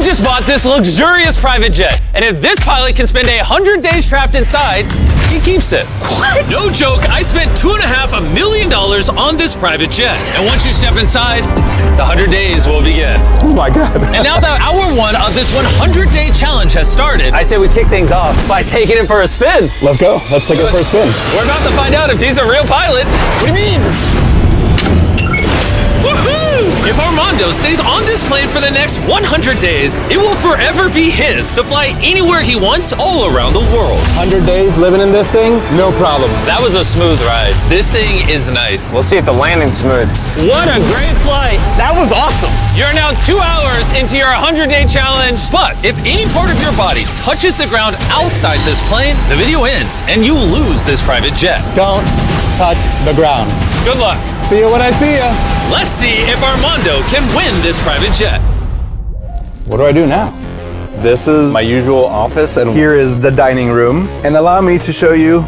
just bought this luxurious private jet, and if this pilot can spend 100 days trapped inside, he keeps it. What? No joke, I spent $2.5 million on this private jet. And once you step inside, the 100 days will begin. Oh my God. And now that hour one of this 100-day challenge has started, I say we kick things off by taking him for a spin. Let's go. Let's take it for a spin. We're about to find out if he's a real pilot. What do you mean? Woohoo! If Armando stays on this plane for the next 100 days, it will forever be his to fly anywhere he wants all around the world. 100 days living in this thing, no problem. That was a smooth ride. This thing is nice. We'll see if the landing's smooth. What a great flight. That was awesome. You're now 2 hours into your 100-day challenge. But if any part of your body touches the ground outside this plane, the video ends and you lose this private jet. Don't touch the ground. Good luck. See you when I see you. Let's see if Armando can win this private jet. What do I do now? This is my usual office, and here is the dining room. And allow me to show you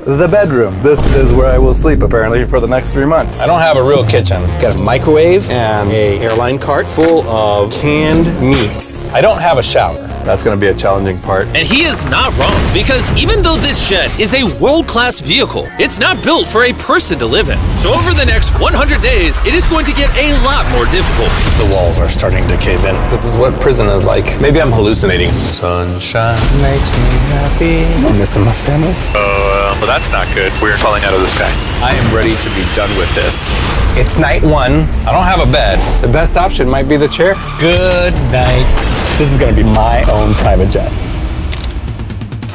the bedroom. This is where I will sleep, apparently, for the next 3 months. I don't have a real kitchen. Got a microwave and a airline cart full of canned meats. I don't have a shower. That's gonna be a challenging part. And he is not wrong, because even though this jet is a world-class vehicle, it's not built for a person to live in. So over the next 100 days, it is going to get a lot more difficult. The walls are starting to cave in. This is what prison is like. Maybe I'm hallucinating. Sunshine makes me happy. I'm missing my family. Well, that's not good. We're falling out of the sky. I am ready to be done with this. It's night one. I don't have a bed. The best option might be the chair. Good night. This is gonna be my own private jet.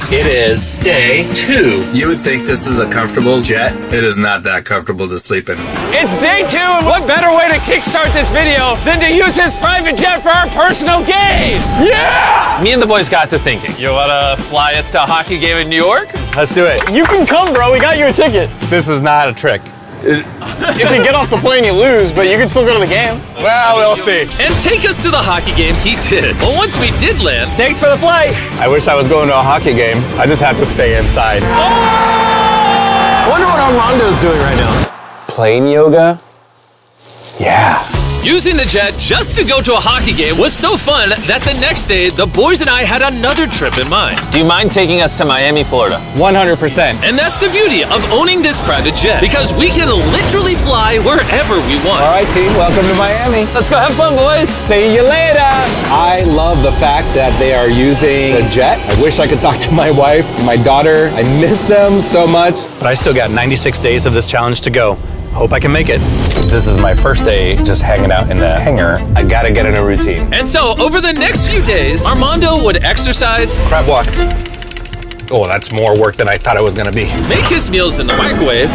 It is day 2. You would think this is a comfortable jet. It is not that comfortable to sleep in. It's day 2, and what better way to kickstart this video than to use his private jet for our personal gain? Yeah! Me and the boys got to thinking. You wanna fly us to a hockey game in New York? Let's do it. You can come, bro. We got you a ticket. This is not a trick. If you get off the plane, you lose, but you can still go to the game. Well, we'll see. And take us to the hockey game he did. But once we did land, Thanks for the flight. I wish I was going to a hockey game. I just have to stay inside. I wonder what Armando's doing right now. Plane yoga? Yeah. using the jet just to go to a hockey game was so fun that the next day, the boys and I had another trip in mind. Do you mind taking us to Miami, Florida? 100%. And that's the beauty of owning this private jet, because we can literally fly wherever we want. All right, team, welcome to Miami. Let's go have fun, boys. See you later. I love the fact that they are using a jet. I wish I could talk to my wife, my daughter. I miss them so much. But I still got 96 days of this challenge to go. Hope I can make it. This is my first day just hanging out in the hangar. I gotta get in a routine. And so, over the next few days, Armando would exercise, Crab walk. Oh, that's more work than I thought it was gonna be. make his meals in the microwave,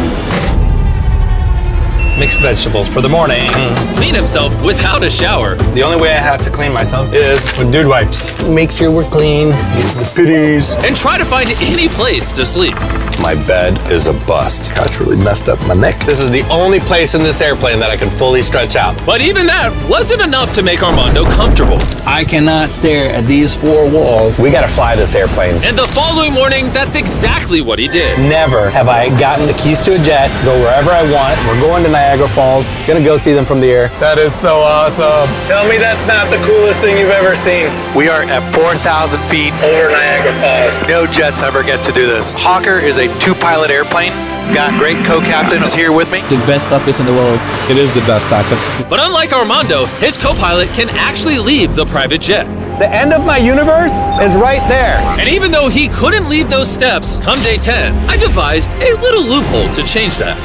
Mixed vegetables for the morning. clean himself without a shower, The only way I have to clean myself is with dude wipes. Make sure we're clean. Use the pitties. and try to find any place to sleep. My bed is a bust. Couch really messed up my neck. This is the only place in this airplane that I can fully stretch out. But even that wasn't enough to make Armando comfortable. I cannot stare at these four walls. We gotta fly this airplane. And the following morning, that's exactly what he did. Never have I gotten the keys to a jet, go wherever I want. We're going to Niagara Falls, gonna go see them from the air. That is so awesome. Tell me that's not the coolest thing you've ever seen. We are at 4,000 feet over Niagara Falls. No jets ever get to do this. Hawker is a two-pilot airplane. Got great co-captain is here with me. The best tacos in the world. It is the best tacos. But unlike Armando, his co-pilot can actually leave the private jet. The end of my universe is right there. And even though he couldn't leave those steps come day 10, I devised a little loophole to change that.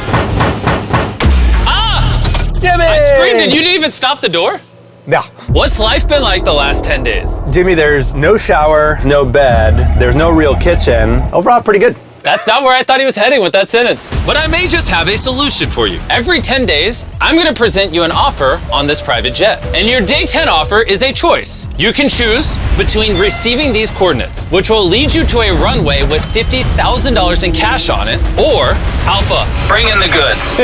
Jimmy! I screamed and you didn't even stop the door? Yeah. What's life been like the last 10 days? Jimmy, there's no shower, no bed, there's no real kitchen. Overall, pretty good. That's not where I thought he was heading with that sentence. But I may just have a solution for you. Every 10 days, I'm gonna present you an offer on this private jet. And your day 10 offer is a choice. You can choose between receiving these coordinates, which will lead you to a runway with $50,000 in cash on it, or Alpha, bring in the goods.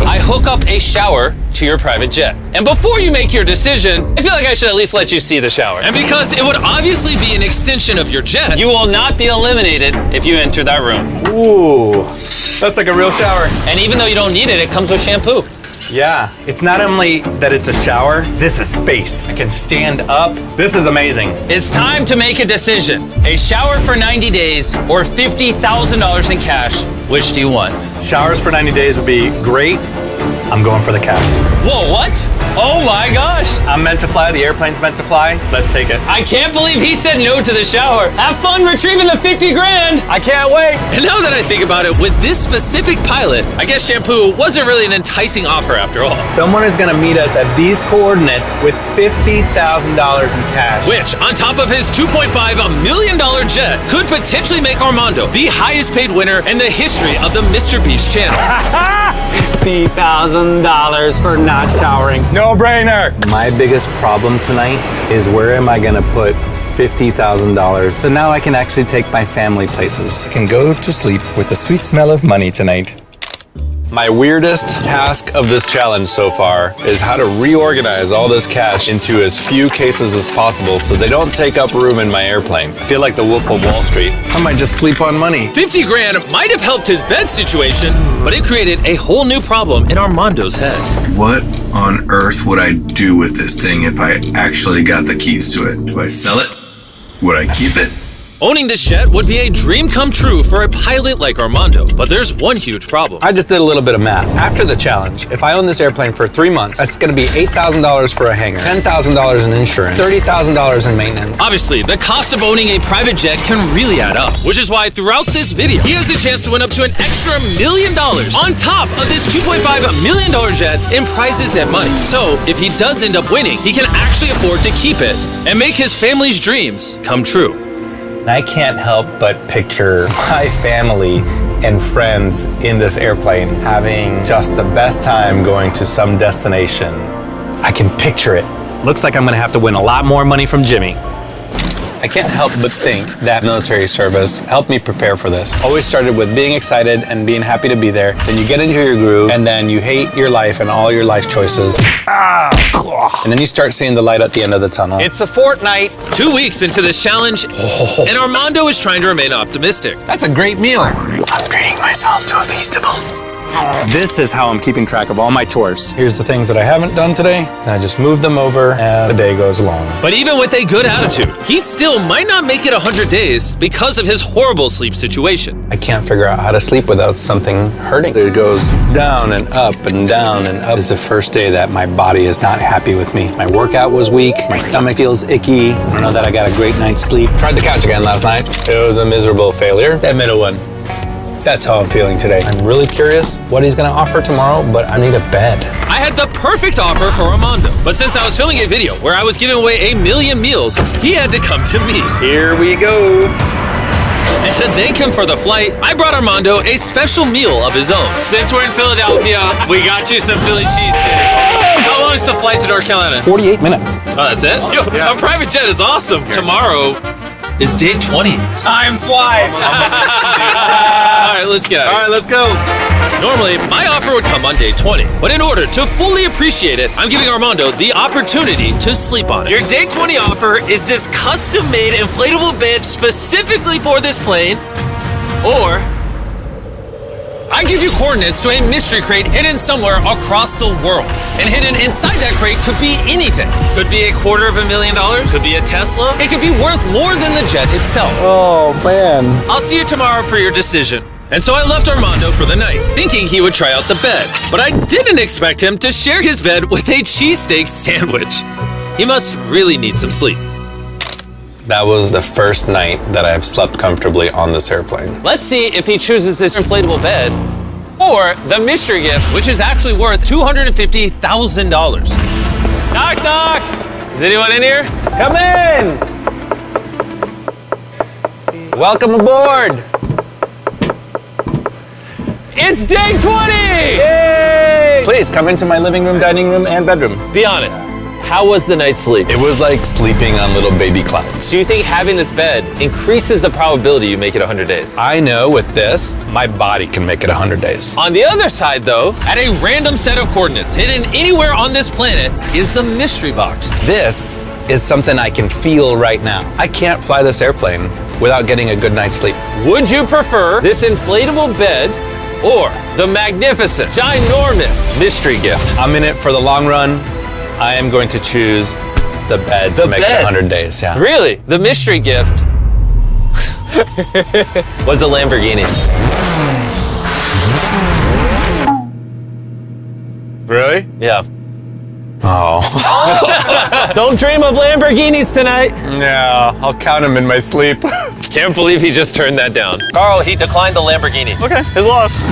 I hook up a shower to your private jet. And before you make your decision, I feel like I should at least let you see the shower. And because it would obviously be an extension of your jet, you will not be eliminated if you enter that room. Ooh, that's like a real shower. And even though you don't need it, it comes with shampoo. Yeah, it's not only that it's a shower, this is space. I can stand up. This is amazing. It's time to make a decision. A shower for 90 days or $50,000 in cash. Which do you want? Showers for 90 days would be great. I'm going for the cash. Whoa, what? Oh my gosh. I'm meant to fly, the airplane's meant to fly. Let's take it. I can't believe he said no to the shower. Have fun retrieving the 50 grand. I can't wait. And now that I think about it, with this specific pilot, I guess shampoo wasn't really an enticing offer after all. Someone is gonna meet us at these coordinates with $50,000 in cash. Which, on top of his $2.5 million jet, could potentially make Armando the highest paid winner in the history of the Mr. Beast channel. $50,000 for not showering. No brainer. My biggest problem tonight is where am I gonna put $50,000 so now I can actually take my family places. I can go to sleep with the sweet smell of money tonight. My weirdest task of this challenge so far is how to reorganize all this cash into as few cases as possible so they don't take up room in my airplane. I feel like the Wolf of Wall Street. I might just sleep on money. 50 grand might have helped his bed situation, but it created a whole new problem in Armando's head. What on earth would I do with this thing if I actually got the keys to it? Do I sell it? Would I keep it? Owning this jet would be a dream come true for a pilot like Armando, but there's one huge problem. I just did a little bit of math. After the challenge, if I own this airplane for 3 months, that's gonna be $8,000 for a hangar, $10,000 in insurance, $30,000 in maintenance. Obviously, the cost of owning a private jet can really add up, which is why throughout this video, he has a chance to win up to an extra $1 million on top of this $2.5 million jet in prizes and money. So if he does end up winning, he can actually afford to keep it and make his family's dreams come true. I can't help but picture my family and friends in this airplane having just the best time going to some destination. I can picture it. Looks like I'm gonna have to win a lot more money from Jimmy. I can't help but think that military service helped me prepare for this. Always started with being excited and being happy to be there. Then you get into your groove, and then you hate your life and all your life choices. And then you start seeing the light at the end of the tunnel. It's a fortnight. 2 weeks into this challenge, and Armando is trying to remain optimistic. That's a great meal. I'm treating myself to a Feastable. This is how I'm keeping track of all my chores. Here's the things that I haven't done today, and I just move them over as the day goes along. But even with a good attitude, he still might not make it 100 days because of his horrible sleep situation. I can't figure out how to sleep without something hurting. It goes down and up and down and up. This is the first day that my body is not happy with me. My workout was weak, my stomach feels icky. I don't know that I got a great night's sleep. Tried the couch again last night. It was a miserable failure. That middle one. That's how I'm feeling today. I'm really curious what he's gonna offer tomorrow, but I need a bed. I had the perfect offer for Armando, but since I was filming a video where I was giving away 1 million meals, he had to come to me. Here we go. And to thank him for the flight, I brought Armando a special meal of his own. Since we're in Philadelphia, we got you some Philly cheesesteaks. How long is the flight to North Carolina? 48 minutes. Oh, that's it? Yo, a private jet is awesome. Tomorrow is day 20. Time flies. All right, let's get out of here. All right, let's go. Normally, my offer would come on day 20, but in order to fully appreciate it, I'm giving Armando the opportunity to sleep on it. Your day 20 offer is this custom-made inflatable bed specifically for this plane, or I give you coordinates to a mystery crate hidden somewhere across the world. And hidden inside that crate could be anything. Could be $250,000, could be a Tesla, it could be worth more than the jet itself. Oh, man. I'll see you tomorrow for your decision. And so I left Armando for the night, thinking he would try out the bed. But I didn't expect him to share his bed with a cheesesteak sandwich. He must really need some sleep. That was the first night that I've slept comfortably on this airplane. Let's see if he chooses this inflatable bed or the mystery gift, which is actually worth $250,000. Knock, knock. Is anyone in here? Come in! Welcome aboard! It's day 20! Yay! Please come into my living room, dining room, and bedroom. Be honest, how was the night's sleep? It was like sleeping on little baby clouds. Do you think having this bed increases the probability you make it 100 days? I know with this, my body can make it 100 days. On the other side though, at a random set of coordinates hidden anywhere on this planet is the mystery box. This is something I can feel right now. I can't fly this airplane without getting a good night's sleep. Would you prefer this inflatable bed or the magnificent, ginormous mystery gift. I'm in it for the long run. I am going to choose the bed to make it 100 days. Yeah. Really? The mystery gift was a Lamborghini. Really? Yeah. Oh. Don't dream of Lamborghinis tonight. Yeah, I'll count them in my sleep. Can't believe he just turned that down. Carl, he declined the Lamborghini. Okay, his loss.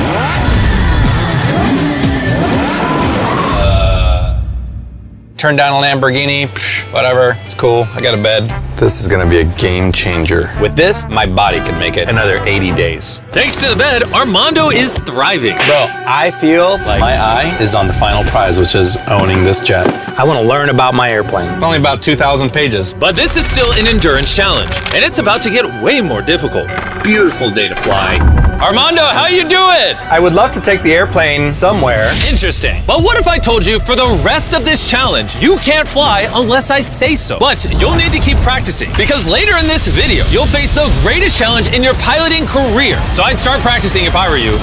Turn down a Lamborghini, psh, whatever, it's cool, I got a bed. This is gonna be a game changer. With this, my body can make it another 80 days. Thanks to the bed, Armando is thriving. Bro, I feel like my eye is on the final prize, which is owning this jet. I wanna learn about my airplane. It's only about 2,000 pages. But this is still an endurance challenge, and it's about to get way more difficult. Beautiful day to fly. Armando, how you doing? I would love to take the airplane somewhere. Interesting. But what if I told you for the rest of this challenge, you can't fly unless I say so? But you'll need to keep practicing, because later in this video, you'll face the greatest challenge in your piloting career. So I'd start practicing if I were you.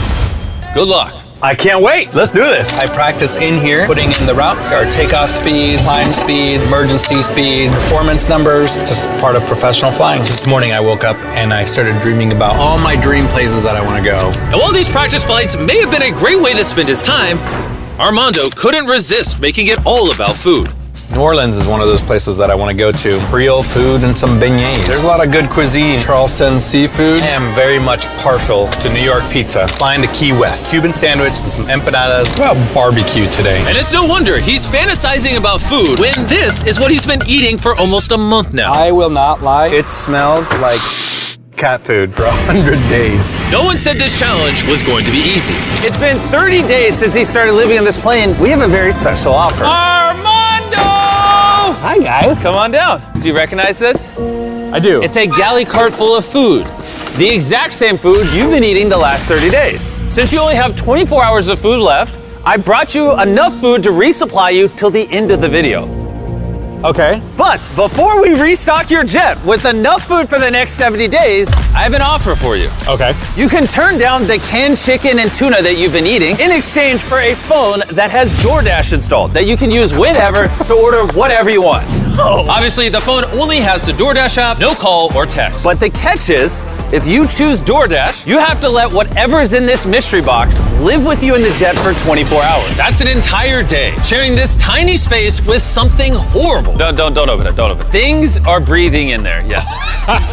Good luck. I can't wait. Let's do this. I practice in here, putting in the routes, our takeoff speeds, climb speeds, emergency speeds, performance numbers, just part of professional flying. This morning I woke up and I started dreaming about all my dream places that I want to go. And while these practice flights may have been a great way to spend his time, Armando couldn't resist making it all about food. New Orleans is one of those places that I want to go to. Creole food and some beignets. There's a lot of good cuisine. Charleston seafood. I am very much partial to New York pizza. Flying to Key West. Cuban sandwich and some empanadas. What about barbecue today? And it's no wonder he's fantasizing about food when this is what he's been eating for almost a month now. I will not lie. It smells like cat food for 100 days. No one said this challenge was going to be easy. It's been 30 days since he started living on this plane. We have a very special offer. Armando! Hi, guys. Come on down. Do you recognize this? I do. It's a galley cart full of food. The exact same food you've been eating the last 30 days. Since you only have 24 hours of food left, I brought you enough food to resupply you till the end of the video. Okay. But before we restock your jet with enough food for the next 70 days, I have an offer for you. Okay. You can turn down the canned chicken and tuna that you've been eating in exchange for a phone that has DoorDash installed that you can use whenever to order whatever you want. Obviously, the phone only has the DoorDash app, no call or text. But the catch is, if you choose DoorDash, you have to let whatever is in this mystery box live with you in the jet for 24 hours. That's an entire day, sharing this tiny space with something horrible. Don't open it, don't open it. Things are breathing in there, yeah.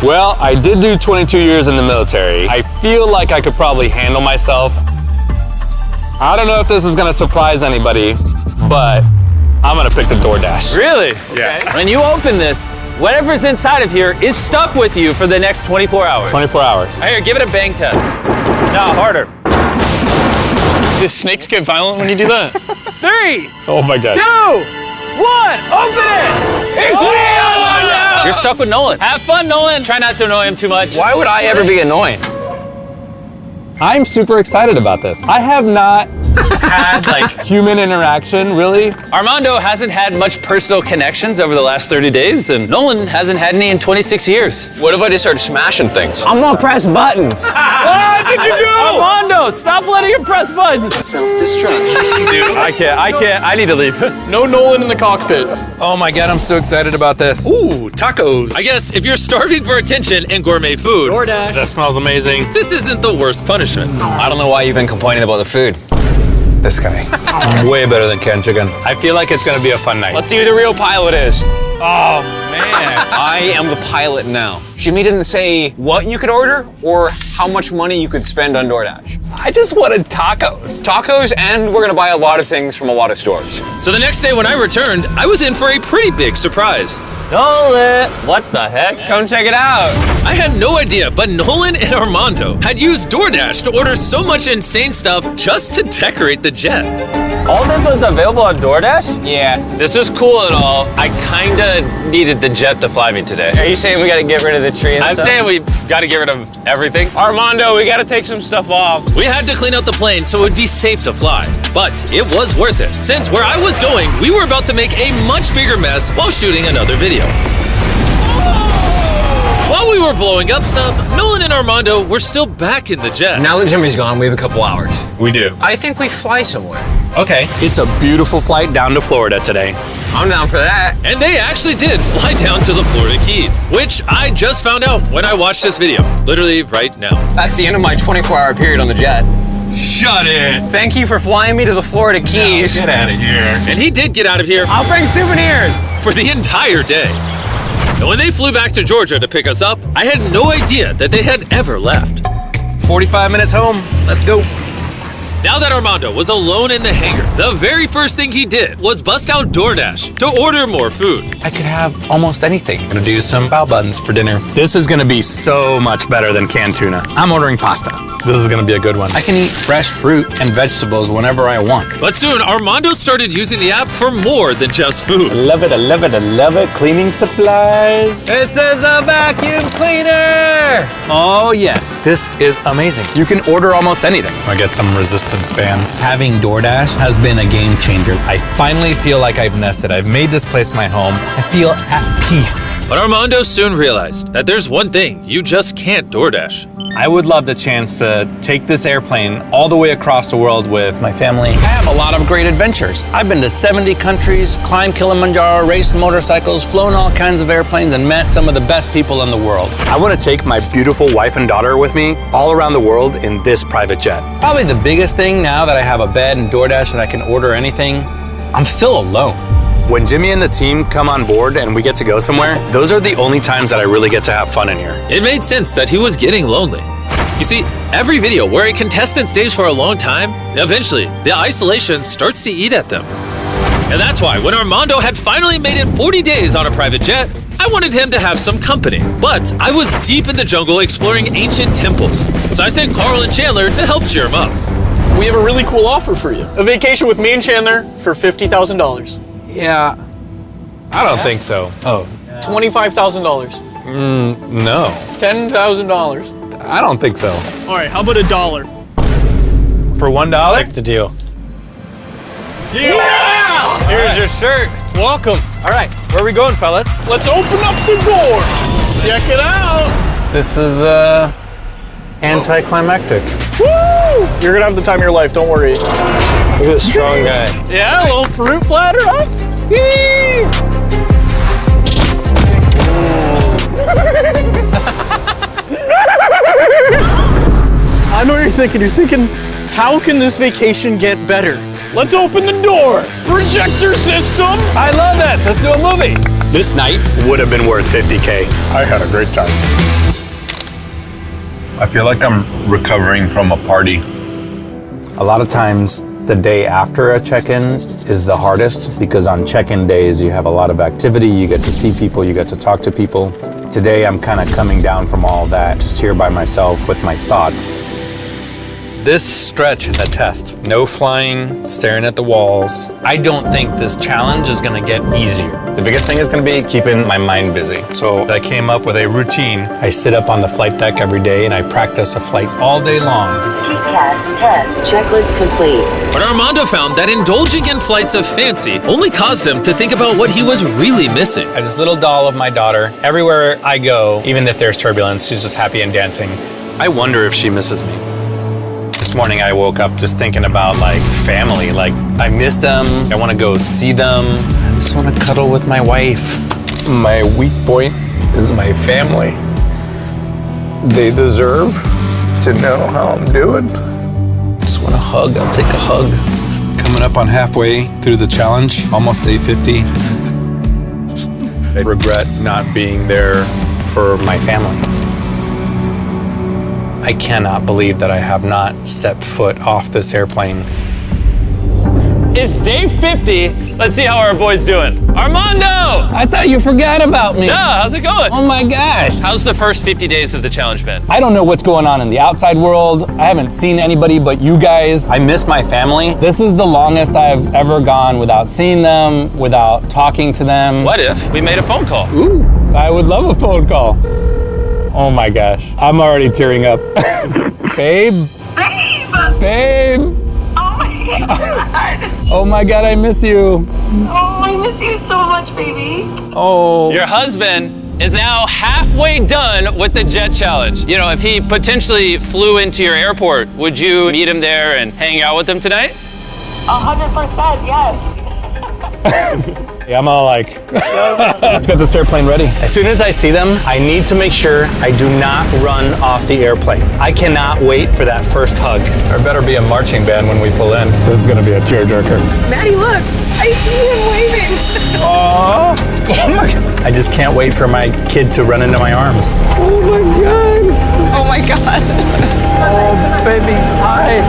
Well, I did do 22 years in the military. I feel like I could probably handle myself. I don't know if this is gonna surprise anybody, but I'm gonna pick the DoorDash. Really? Yeah. When you open this, whatever's inside of here is stuck with you for the next 24 hours. 24 hours. Here, give it a bang test. No, harder. Do snakes get violent when you do that? 3, Oh my God. 2, 1, open it! It's real! You're stuck with Nolan. Have fun, Nolan. Try not to annoy him too much. Why would I ever be annoying? I'm super excited about this. I have not had like human interaction, really. Armando hasn't had much personal connections over the last 30 days, and Nolan hasn't had any in 26 years. What if I just started smashing things? I'm gonna press buttons. What did you do? Armando, stop letting him press buttons. Self-destruct. I can't. I need to leave. No Nolan in the cockpit. Oh my God, I'm so excited about this. Ooh, tacos. I guess if you're starving for attention and gourmet food, DoorDash. That smells amazing. this isn't the worst punishment. I don't know why you've been complaining about the food. This guy. Way better than canned chicken. I feel like it's gonna be a fun night. Let's see who the real pilot is. Oh man. I am the pilot now. Jimmy didn't say what you could order or how much money you could spend on DoorDash. I just wanted tacos. Tacos, and we're gonna buy a lot of things from a lot of stores. So the next day when I returned, I was in for a pretty big surprise. Nolan! What the heck? Come check it out. I had no idea, but Nolan and Armando had used DoorDash to order so much insane stuff just to decorate the jet. All this was available on DoorDash? Yeah. This is cool and all. I kinda needed the jet to fly me today. Are you saying we gotta get rid of the tree and I'm stuff? saying we gotta get rid of everything. Armando, we gotta take some stuff off. We had to clean out the plane so it would be safe to fly, but it was worth it, since where I was going, we were about to make a much bigger mess while shooting another video. While we were blowing up stuff, Nolan and Armando were still back in the jet. Now that Jimmy's gone, we have a couple hours. We do. I think we fly somewhere. Okay. It's a beautiful flight down to Florida today. I'm down for that. And they actually did fly down to the Florida Keys, which I just found out when I watched this video, literally right now. That's the end of my 24-hour period on the jet. Shut it. Thank you for flying me to the Florida Keys. Get out of here. And he did get out of here I'll bring souvenirs. for the entire day. And when they flew back to Georgia to pick us up, I had no idea that they had ever left. 45 minutes home. Let's go. Now that Armando was alone in the hangar, the very first thing he did was bust out DoorDash to order more food. I could have almost anything. I'm gonna do some bao buns for dinner. This is gonna be so much better than canned tuna. I'm ordering pasta. This is gonna be a good one. I can eat fresh fruit and vegetables whenever I want. But soon, Armando started using the app for more than just food. Love it, I love it, I love it. Cleaning supplies. This is a vacuum cleaner! Oh yes, this is amazing. You can order almost anything. I get some resistance bands. Having DoorDash has been a game changer. I finally feel like I've nested. I've made this place my home. I feel at peace. But Armando soon realized that there's one thing you just can't DoorDash. I would love the chance to take this airplane all the way across the world with My family. I have a lot of great adventures. I've been to 70 countries, climbed Kilimanjaro, raced motorcycles, flown all kinds of airplanes, and met some of the best people in the world. I want to take my beautiful wife and daughter with me all around the world in this private jet. Probably the biggest thing now that I have a bed and DoorDash and I can order anything, I'm still alone. When Jimmy and the team come on board and we get to go somewhere, those are the only times that I really get to have fun in here. It made sense that he was getting lonely. You see, every video where a contestant stays for a long time, eventually the isolation starts to eat at them. And that's why when Armando had finally made it 40 days on a private jet, I wanted him to have some company. But I was deep in the jungle exploring ancient temples. So I sent Carl and Chandler to help cheer him up. We have a really cool offer for you. A vacation with me and Chandler for $50,000. Yeah, I don't think so. Oh, $25,000. No, $10,000. I don't think so. All right, how about $1? For $1? check the deal. Yeah! Here's your shirt. Welcome. All right, where are we going, fellas? Let's open up the door. Check it out. This is anticlimactic. Woo! You're gonna have the time of your life. Don't worry. Look at this strong guy. Yeah, a little fruit platter, huh? Yee! I know what you're thinking. You're thinking, how can this vacation get better? Let's open the door. Projector system. I love this. Let's do a movie. This night would have been worth $50K. I had a great time. I feel like I'm recovering from a party. A lot of times, the day after a check-in is the hardest because on check-in days, you have a lot of activity, you get to see people, you get to talk to people. Today, I'm kind of coming down from all that, just here by myself with my thoughts. This stretch is a test. No flying, staring at the walls. I don't think this challenge is gonna get easier. The biggest thing is gonna be keeping my mind busy. So I came up with a routine. I sit up on the flight deck every day and I practice a flight all day long. TCAS test checklist complete. But Armando found that indulging in flights of fancy only caused him to think about what he was really missing. I have this little doll of my daughter. Everywhere I go, even if there's turbulence, she's just happy and dancing. I wonder if she misses me. This morning I woke up just thinking about like family. Like I miss them. I want to go see them. I just want to cuddle with my wife. My weak point is my family. They deserve to know how I'm doing. Just want a hug. I'll take a hug. Coming up on halfway through the challenge, almost 850. I regret not being there for my family. I cannot believe that I have not stepped foot off this airplane. It's day 50. Let's see how our boy's doing. Armando! I thought you forgot about me. Yeah, how's it going? Oh my gosh. How's the first 50 days of the challenge been? I don't know what's going on in the outside world. I haven't seen anybody but you guys. I miss my family. This is the longest I've ever gone without seeing them, without talking to them. What if we made a phone call? Ooh, I would love a phone call. Oh my gosh, I'm already tearing up. Babe? Babe! Oh my God! Oh my God, I miss you. Oh, I miss you so much, baby. Oh. Your husband is now halfway done with the jet challenge. You know, if he potentially flew into your airport, would you meet him there and hang out with him tonight? 100%, yes. Yeah, I'm all like, let's get this airplane ready. As soon as I see them, I need to make sure I do not run off the airplane. I cannot wait for that first hug. There better be a marching band when we pull in. This is gonna be a tearjerker. Maddie, look. I see him waving. Oh my God. I just can't wait for my kid to run into my arms. Oh my God. Oh, baby, hi.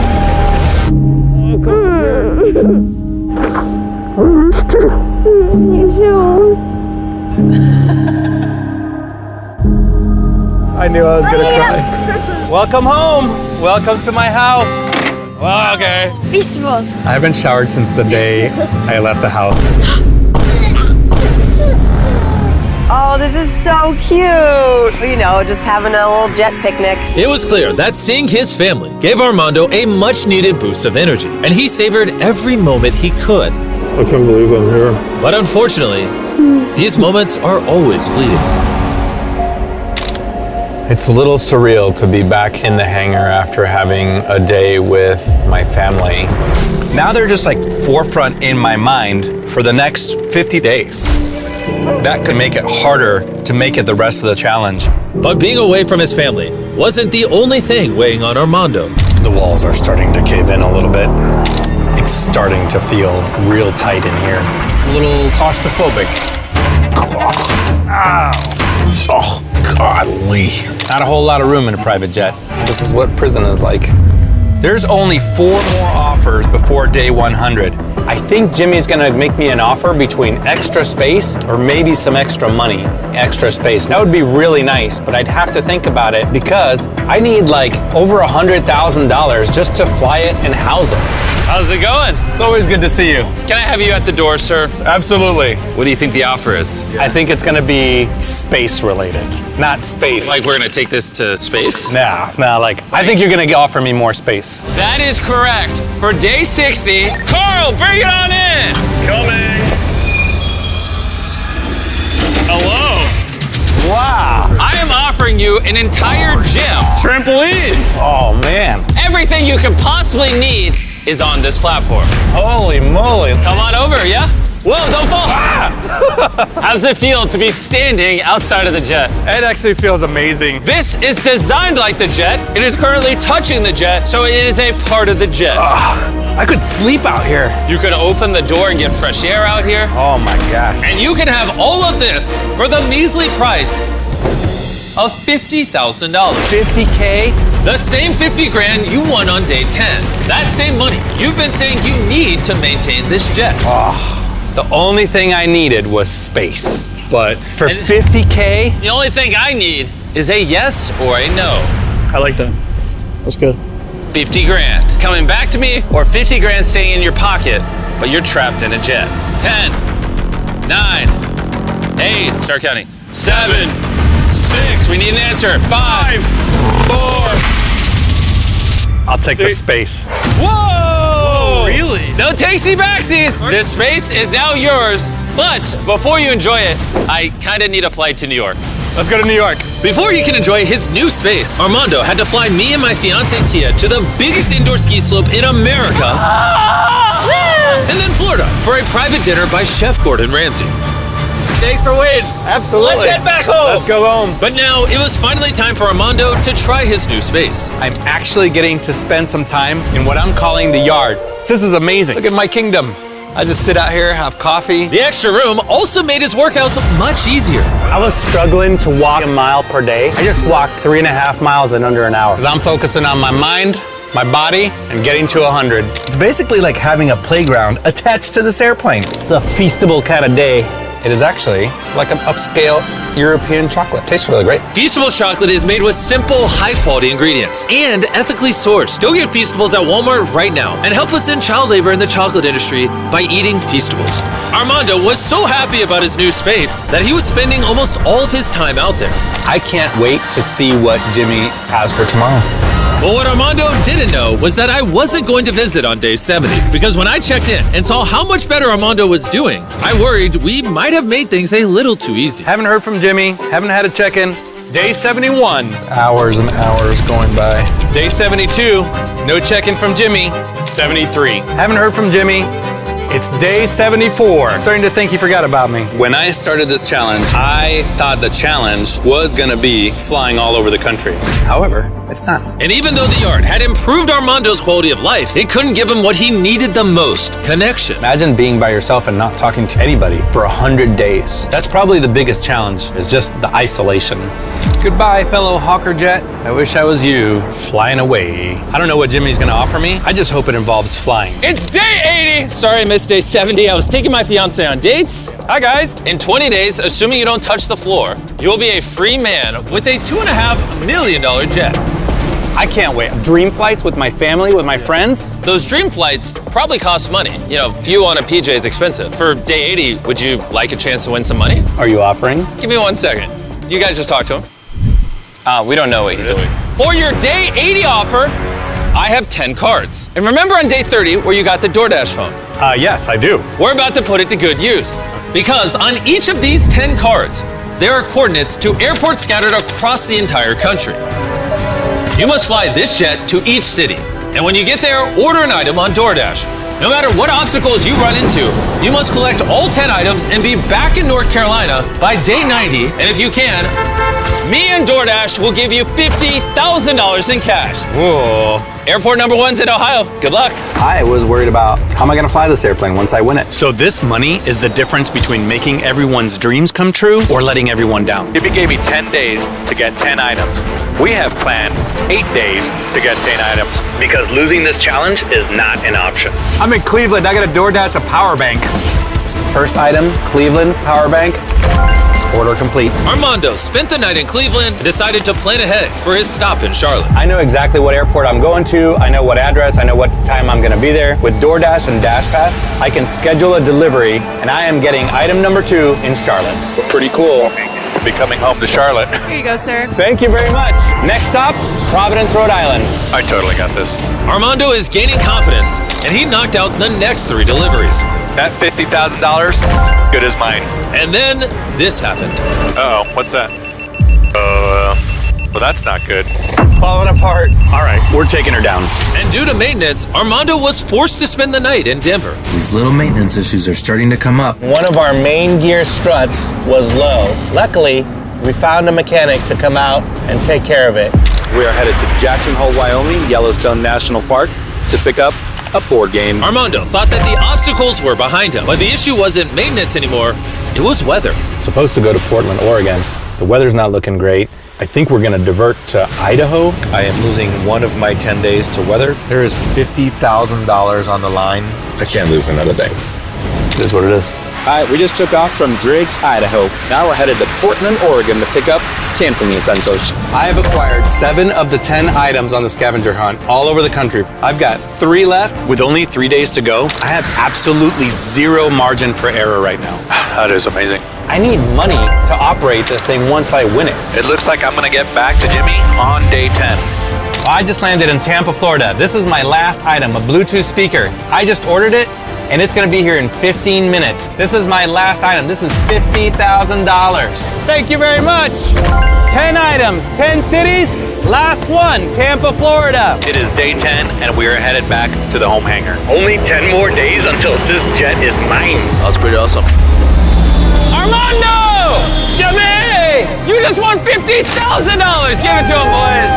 I knew I was gonna cry. Welcome home. Welcome to my house. Well, okay. Festivals. I haven't showered since the day I left the house. Oh, this is so cute. You know, just having a little jet picnic. It was clear that seeing his family gave Armando a much-needed boost of energy, and he savored every moment he could. I can't believe I'm here. But unfortunately, these moments are always fleeting. It's a little surreal to be back in the hangar after having a day with my family. Now they're just like forefront in my mind for the next 50 days. That could make it harder to make it the rest of the challenge. But being away from his family wasn't the only thing weighing on Armando. The walls are starting to cave in a little bit. It's starting to feel real tight in here. A little claustrophobic. Ow. Oh, godly. Not a whole lot of room in a private jet. This is what prison is like. There's only 4 more offers before day 100. I think Jimmy's gonna make me an offer between extra space or maybe some extra money. Extra space. That would be really nice, but I'd have to think about it because I need like over $100,000 just to fly it and house it. How's it going? It's always good to see you. Can I have you at the door, sir? Absolutely. What do you think the offer is? I think it's gonna be space related, not space. Like we're gonna take this to space? Nah, like I think you're gonna offer me more space. That is correct. For day 60, Carl, bring it on in. Coming. Hello. Wow. I am offering you an entire gym. Trampoline. Oh man. Everything you could possibly need is on this platform. Holy moly. Come on over, yeah? Whoa, don't fall. How does it feel to be standing outside of the jet? It actually feels amazing. This is designed like the jet. It is currently touching the jet, so it is a part of the jet. I could sleep out here. You can open the door and get fresh air out here. Oh my gosh. And you can have all of this for the measly price of $50,000. 50K? The same 50 grand you won on day 10. That same money you've been saying you need to maintain this jet. The only thing I needed was space. But for 50K? The only thing I need is a yes or a no. I like that. That's good. 50 grand coming back to me or 50 grand staying in your pocket, but you're trapped in a jet. 10, 9, 8, start counting. 7, 6, we need an answer. 5, 4. I'll take the space. Whoa! Really? No takesy backsies. This space is now yours. But before you enjoy it, I kind of need a flight to New York. Let's go to New York. Before he can enjoy his new space, Armando had to fly me and my fiance Tia to the biggest indoor ski slope in America, and then Florida for a private dinner by Chef Gordon Ramsay. Thanks for waiting. Absolutely. Let's head back home. Let's go home. But now it was finally time for Armando to try his new space. I'm actually getting to spend some time in what I'm calling the yard. This is amazing. Look at my kingdom. I just sit out here, have coffee. The extra room also made his workouts much easier. I was struggling to walk a mile per day. I just walked 3.5 miles in under an hour. Because I'm focusing on my mind, my body, and getting to 100. It's basically like having a playground attached to this airplane. It's a feastable kind of day. It is actually like an upscale European chocolate. Tastes really great. Feastables chocolate is made with simple, high-quality ingredients and ethically sourced. Go get Feastables at Walmart right now and help us end child labor in the chocolate industry by eating Feastables. Armando was so happy about his new space that he was spending almost all of his time out there. I can't wait to see what Jimmy has for tomorrow. But what Armando didn't know was that I wasn't going to visit on day 70, because when I checked in and saw how much better Armando was doing, I worried we might have made things a little too easy. Haven't heard from Jimmy. Haven't had a check-in. Day 71. Hours and hours going by. Day 72. No check-in from Jimmy. 73. Haven't heard from Jimmy. It's day 74. Starting to think he forgot about me. When I started this challenge, I thought the challenge was gonna be flying all over the country. However, it's not. And even though the yard had improved Armando's quality of life, it couldn't give him what he needed the most, connection. Imagine being by yourself and not talking to anybody for 100 days. That's probably the biggest challenge, is just the isolation. Goodbye, fellow Hawker Jet. I wish I was you, flying away. I don't know what Jimmy's gonna offer me. I just hope it involves flying. It's day 80! Sorry I missed day 70. I was taking my fiance on dates. Hi, guys. In 20 days, assuming you don't touch the floor, you'll be a free man with a $2.5 million jet. I can't wait. Dream flights with my family, with my friends. Those dream flights probably cost money. You know, fuel on a PJ is expensive. For day 80, would you like a chance to win some money? Are you offering? Give me 1 second. You guys just talk to him. We don't know what he's doing. For your day 80 offer, I have 10 cards. And remember on day 30 where you got the DoorDash phone? Yes, I do. We're about to put it to good use. Because on each of these 10 cards, there are coordinates to airports scattered across the entire country. You must fly this jet to each city. And when you get there, order an item on DoorDash. No matter what obstacles you run into, you must collect all 10 items and be back in North Carolina by day 90. And if you can, me and DoorDash will give you $50,000 in cash. Whoa. Airport number 1's in Ohio. Good luck. I was worried about how am I gonna fly this airplane once I win it. So this money is the difference between making everyone's dreams come true or letting everyone down. Jimmy gave me 10 days to get 10 items. We have planned 8 days to get 10 items. Because losing this challenge is not an option. I'm in Cleveland. I got a DoorDash a power bank. First item, Cleveland power bank. Order complete. Armando spent the night in Cleveland and decided to plan ahead for his stop in Charlotte. I know exactly what airport I'm going to. I know what address. I know what time I'm going to be there. With DoorDash and DashPass, I can schedule a delivery, and I am getting item number 2 in Charlotte. Pretty cool to be coming home to Charlotte. Here you go, sir. Thank you very much. Next stop, Providence, Rhode Island. I totally got this. Armando is gaining confidence, and he knocked out the next 3 deliveries. That $50,000, good as mine. And then this happened. Uh-oh, what's that? Well, that's not good. It's falling apart. All right, we're taking her down. And due to maintenance, Armando was forced to spend the night in Denver. These little maintenance issues are starting to come up. One of our main gear struts was low. Luckily, we found a mechanic to come out and take care of it. We are headed to Jackson Hole, Wyoming, Yellowstone National Park, to pick up a board game. Armando thought that the obstacles were behind him, but the issue wasn't maintenance anymore, it was weather. Supposed to go to Portland, Oregon. The weather's not looking great. I think we're gonna divert to Idaho. I am losing one of my 10 days to weather. There is $50,000 on the line. I can't lose another day. It is what it is. All right, we just took off from Driggs, Idaho. Now we're headed to Portland, Oregon to pick up camping essentials. I have acquired 7 of the 10 items on the scavenger hunt all over the country. I've got 3 left with only 3 days to go. I have absolutely 0 margin for error right now. That is amazing. I need money to operate this thing once I win it. It looks like I'm gonna get back to Jimmy on day 10. I just landed in Tampa, Florida. This is my last item, a Bluetooth speaker. I just ordered it, and it's gonna be here in 15 minutes. This is my last item. This is $50,000. Thank you very much. 10 items, 10 cities, last one, Tampa, Florida. It is day 10, and we are headed back to the home hangar. Only 10 more days until this jet is mine. That's pretty awesome. Armando! Jimmy! You just won $50,000! Give it to him, boys!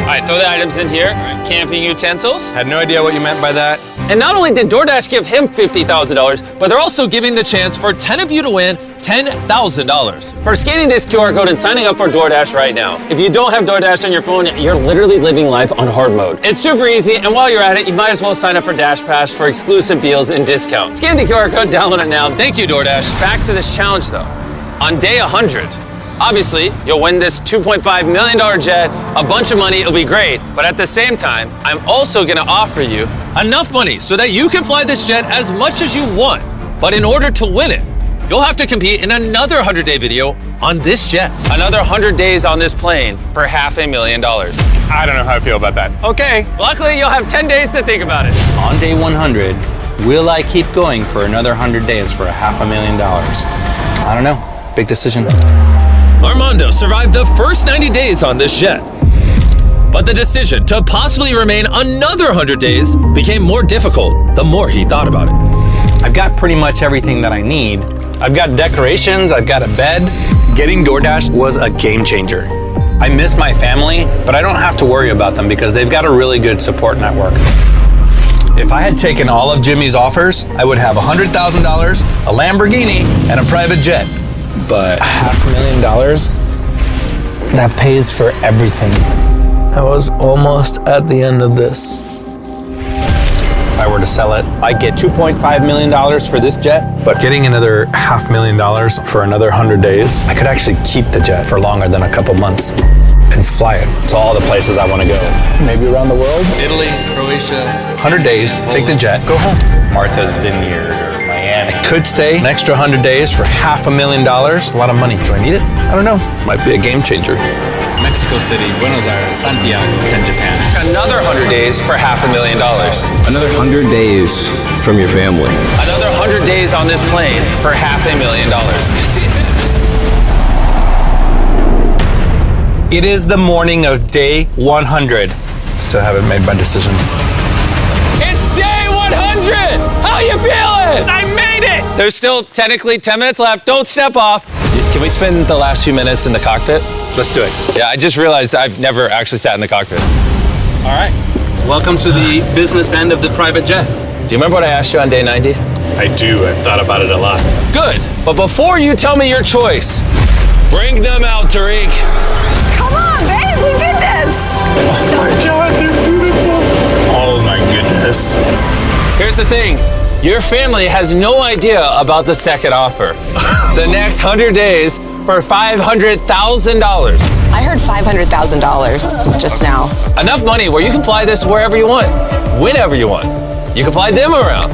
All right, throw the items in here. Camping utensils. Had no idea what you meant by that. And not only did DoorDash give him $50,000, but they're also giving the chance for 10 of you to win $10,000 for scanning this QR code and signing up for DoorDash right now. If you don't have DoorDash on your phone, you're literally living life on hard mode. It's super easy, and while you're at it, you might as well sign up for DashPass for exclusive deals and discounts. Scan the QR code, download it now. Thank you, DoorDash. Back to this challenge, though. On day 100, obviously, you'll win this $2.5 million jet, a bunch of money, it'll be great. But at the same time, I'm also gonna offer you enough money so that you can fly this jet as much as you want. But in order to win it, you'll have to compete in another 100-day video on this jet. Another 100 days on this plane for $500,000. I don't know how I feel about that. Okay. Luckily, you'll have 10 days to think about it. On day 100, will I keep going for another 100 days for $500,000? I don't know. Big decision. Armando survived the first 90 days on this jet. But the decision to possibly remain another 100 days became more difficult the more he thought about it. I've got pretty much everything that I need. I've got decorations, I've got a bed. Getting DoorDash was a game changer. I miss my family, but I don't have to worry about them because they've got a really good support network. If I had taken all of Jimmy's offers, I would have $100,000, a Lamborghini, and a private jet. But $500,000, that pays for everything. I was almost at the end of this. If I were to sell it, I'd get $2.5 million for this jet, but getting another $500,000 for another 100 days, I could actually keep the jet for longer than a couple months and fly it to all the places I want to go. Maybe around the world. Italy, Croatia. 100 days, take the jet, go home. Martha's Vineyard or Miami. I could stay an extra 100 days for $500,000. A lot of money. Do I need it? I don't know. Might be a game changer. Mexico City, Buenos Aires, Santiago, and Japan. Another 100 days for $500,000. Another 100 days from your family. Another 100 days on this plane for $500,000. It is the morning of day 100. Still haven't made my decision. It's day 100! How you feeling? I made it! There's still technically 10 minutes left. Don't step off. Can we spend the last few minutes in the cockpit? Let's do it. Yeah, I just realized I've never actually sat in the cockpit. All right. Welcome to the business end of the private jet. Do you remember what I asked you on day 90? I do. I've thought about it a lot. Good. But before you tell me your choice, bring them out, Tariq. Come on, babe, we did this. Oh my God, they're beautiful. Oh my goodness. Here's the thing. Your family has no idea about the second offer. The next 100 days for $500,000. I heard $500,000 just now. Enough money where you can fly this wherever you want, whenever you want. You can fly them around.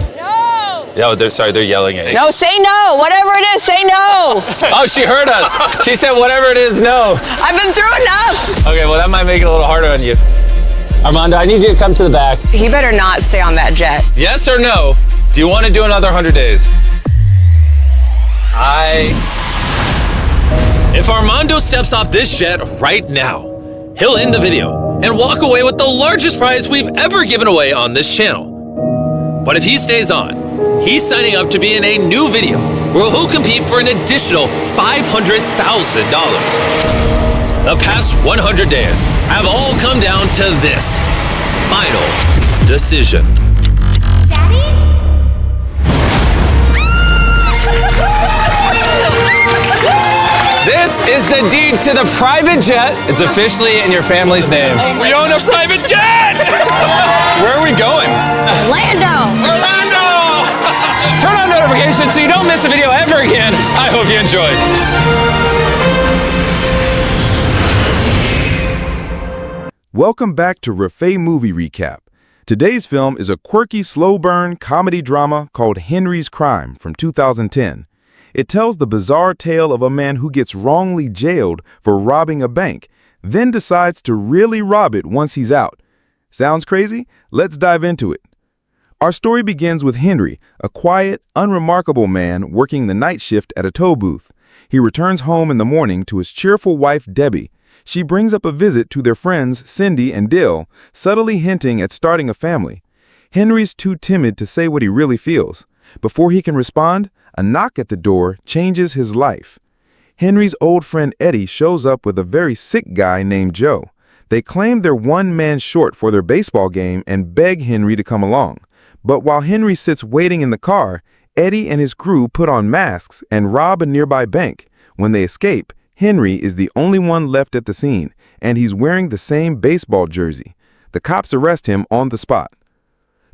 No, they're yelling at you. No, say no. Whatever it is, say no. Oh, she heard us. She said, whatever it is, no. I've been through enough. Okay, well, that might make it a little harder on you. Armando, I need you to come to the back. He better not stay on that jet. Yes or no? Do you want to do another 100 days? If Armando steps off this jet right now, he'll end the video and walk away with the largest prize we've ever given away on this channel. But if he stays on, he's signing up to be in a new video where he'll compete for an additional $500,000. The past 100 days have all come down to this final decision. This is the deed to the private jet. It's officially in your family's name. We own a private jet! Where are we going? Orlando! Turn on notifications so you don't miss a video ever again. I hope you enjoyed. Welcome back to Rafay Movie Recap. Today's film is a quirky, slow-burn comedy drama called Henry's Crime from 2010. It tells the bizarre tale of a man who gets wrongly jailed for robbing a bank, then decides to really rob it once he's out. Sounds crazy? Let's dive into it. Our story begins with Henry, a quiet, unremarkable man working the night shift at a tow booth. He returns home in the morning to his cheerful wife, Debbie. She brings up a visit to their friends, Cindy and Dill, subtly hinting at starting a family. Henry's too timid to say what he really feels. Before he can respond, a knock at the door changes his life. Henry's old friend Eddie shows up with a very sick guy named Joe. They claim they're one man short for their baseball game and beg Henry to come along. But while Henry sits waiting in the car, Eddie and his crew put on masks and rob a nearby bank. When they escape, Henry is the only one left at the scene, and he's wearing the same baseball jersey. The cops arrest him on the spot.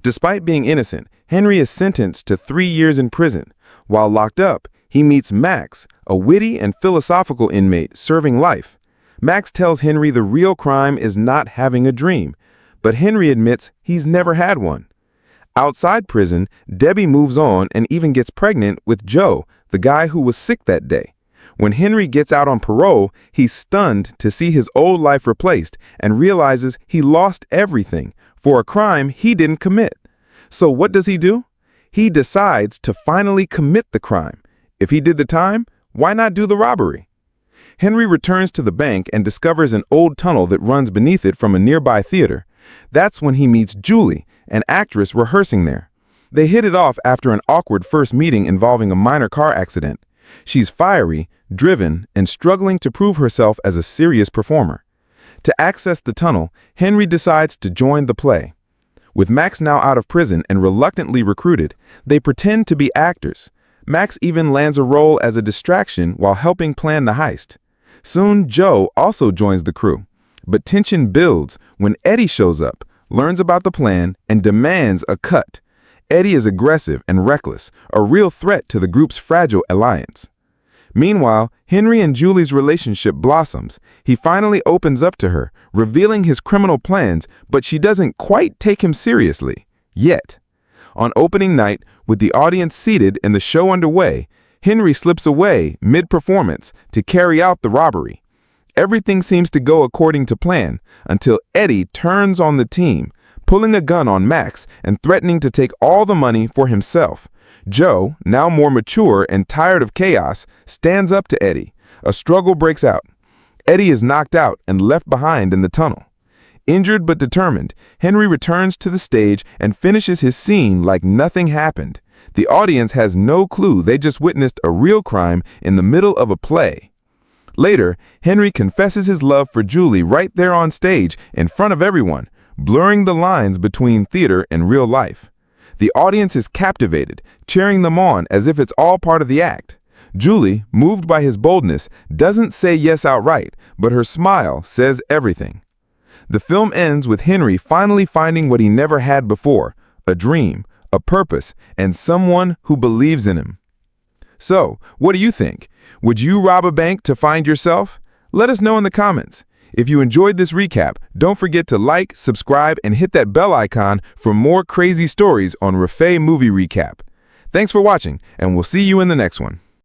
Despite being innocent, Henry is sentenced to 3 years in prison. While locked up, he meets Max, a witty and philosophical inmate serving life. Max tells Henry the real crime is not having a dream, but Henry admits he's never had one. Outside prison, Debbie moves on and even gets pregnant with Joe, the guy who was sick that day. When Henry gets out on parole, he's stunned to see his old life replaced and realizes he lost everything for a crime he didn't commit. So what does he do? He decides to finally commit the crime. If he did the time, why not do the robbery? Henry returns to the bank and discovers an old tunnel that runs beneath it from a nearby theater. That's when he meets Julie, an actress rehearsing there. They hit it off after an awkward first meeting involving a minor car accident. She's fiery, driven, and struggling to prove herself as a serious performer. To access the tunnel, Henry decides to join the play. With Max now out of prison and reluctantly recruited, they pretend to be actors. Max even lands a role as a distraction while helping plan the heist. Soon, Joe also joins the crew. But tension builds when Eddie shows up, learns about the plan, and demands a cut. Eddie is aggressive and reckless, a real threat to the group's fragile alliance. Meanwhile, Henry and Julie's relationship blossoms. He finally opens up to her, revealing his criminal plans, but she doesn't quite take him seriously. Yet. On opening night, with the audience seated and the show underway, Henry slips away mid-performance to carry out the robbery. Everything seems to go according to plan until Eddie turns on the team, pulling a gun on Max and threatening to take all the money for himself. Joe, now more mature and tired of chaos, stands up to Eddie. A struggle breaks out. Eddie is knocked out and left behind in the tunnel. Injured but determined, Henry returns to the stage and finishes his scene like nothing happened. The audience has no clue they just witnessed a real crime in the middle of a play. Later, Henry confesses his love for Julie right there on stage in front of everyone, blurring the lines between theater and real life. The audience is captivated, cheering them on as if it's all part of the act. Julie, moved by his boldness, doesn't say yes outright, but her smile says everything. The film ends with Henry finally finding what he never had before, a dream, a purpose, and someone who believes in him. So, what do you think? Would you rob a bank to find yourself? Let us know in the comments. If you enjoyed this recap, don't forget to like, subscribe, and hit that bell icon for more crazy stories on Rafay Movie Recap. Thanks for watching, and we'll see you in the next one.